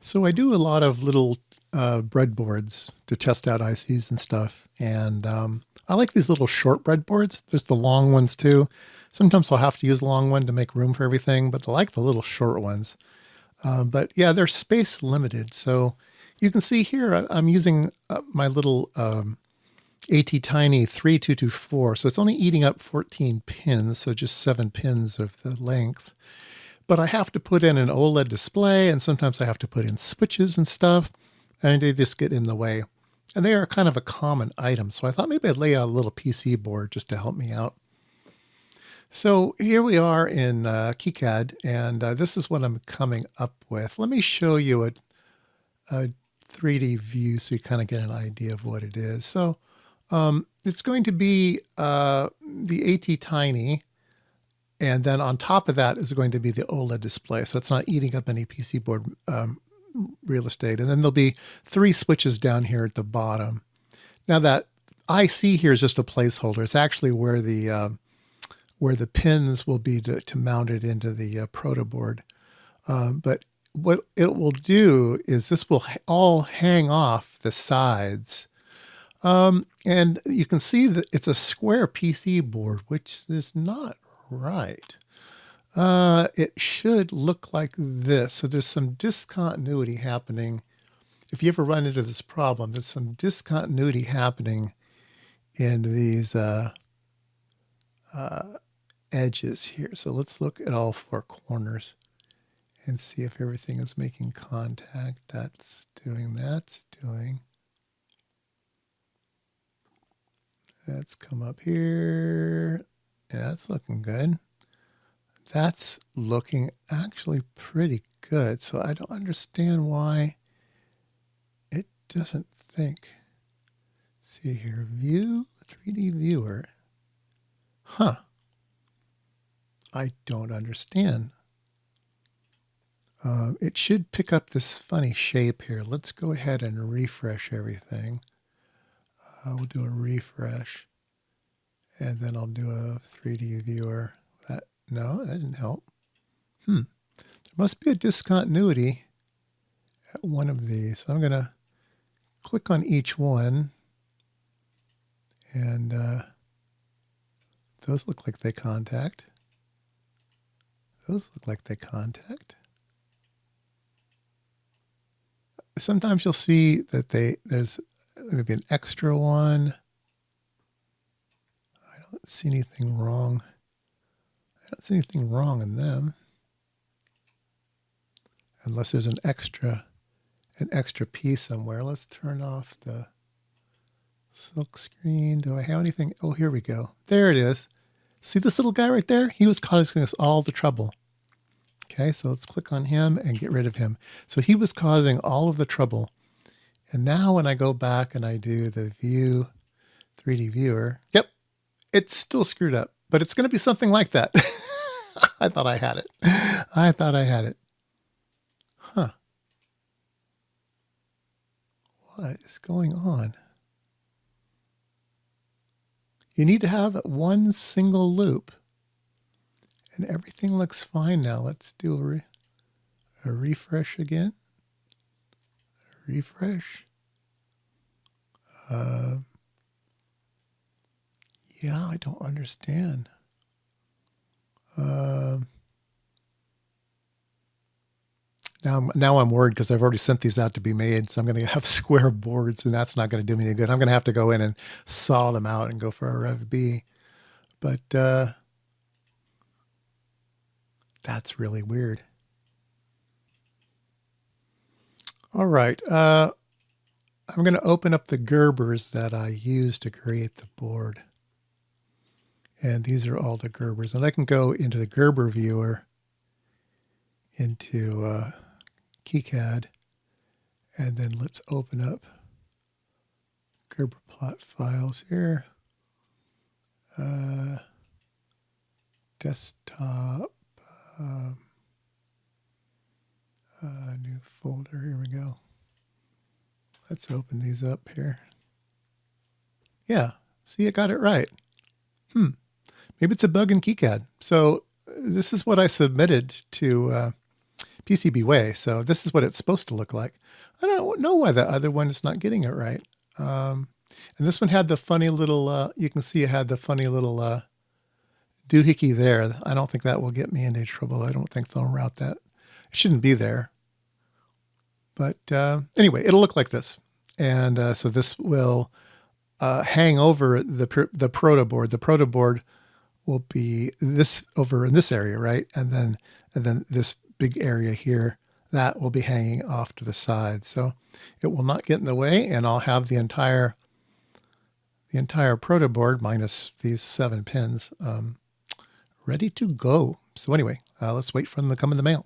So I do a lot of little breadboards to test out ICs and stuff. And I like these little short breadboards. There's the long ones too. Sometimes I'll have to use a long one to make room for everything, but I like the little short ones. But yeah, they're space limited. So you can see here, I'm using my little ATTiny3224. So it's only eating up 14 pins, so just 7 pins of the length. But I have to put in an OLED display, and sometimes I have to put in switches and stuff, and they just get in the way. And they are kind of a common item. So I thought maybe I'd lay out a little PC board just to help me out. So here we are in KiCad, and this is what I'm coming up with. Let me show you a 3D view so you kind of get an idea of what it is. So it's going to be the ATTiny, and then on top of that is going to be the OLED display. So it's not eating up any PC board real estate. And then there'll be 3 switches down here at the bottom. Now that IC here is just a placeholder. It's actually where the pins will be to mount it into the proto board. But what it will do is this will all hang off the sides. And you can see that it's a square PC board, which is not right. It should look like this. So there's some discontinuity happening. If you ever run into this problem, there's some discontinuity happening in these edges here. So let's look at all 4 corners and see if everything is making contact. That's doing. Let's come up here. Yeah, that's looking good. That's looking actually pretty good. So I don't understand why it doesn't think. See here, view, 3D viewer. Huh. I don't understand. It should pick up this funny shape here. Let's go ahead and refresh everything. We'll do a refresh, and then I'll do a 3D viewer. No, that didn't help. There must be a discontinuity at one of these. So I'm going to click on each one, and those look like they contact. Those look like they contact. Sometimes you'll see that there's maybe an extra one. I don't see anything wrong. I don't see anything wrong in them. Unless there's an extra piece somewhere. Let's turn off the silk screen. Do I have anything? Oh, here we go. There it is. See this little guy right there? He was causing us all the trouble. Okay, so let's click on him and get rid of him. So he was causing all of the trouble. And now when I go back and I do the view 3D viewer, yep, it's still screwed up, but it's going to be something like that. I thought I had it. Huh. What is going on? You need to have one single loop. And everything looks fine now. Let's do a refresh again. A refresh. Yeah, I don't understand. Now I'm worried because I've already sent these out to be made. So I'm going to have square boards, and that's not going to do me any good. I'm going to have to go in and saw them out and go for a Rev B. But that's really weird. All right. I'm going to open up the Gerbers that I used to create the board. And these are all the Gerbers. And I can go into the Gerber viewer, into KiCad, and then let's open up Gerber plot files here. Desktop. New folder. Here we go. Let's open these up here. Yeah, see, I got it right. Maybe it's a bug in KiCad. So this is what I submitted to PCB way. So this is what it's supposed to look like. I don't know why the other one is not getting it right. And this one had the funny little, you can see it had the funny little doohickey there. I don't think that will get me into trouble. I don't think they'll route that. It shouldn't be there. But anyway, it'll look like this. And so this will hang over the proto board. The proto board will be this over in this area, right? And then this big area here, that will be hanging off to the side. So it will not get in the way, and I'll have the entire proto board minus these 7 pins ready to go. So anyway, let's wait for them to come in the mail.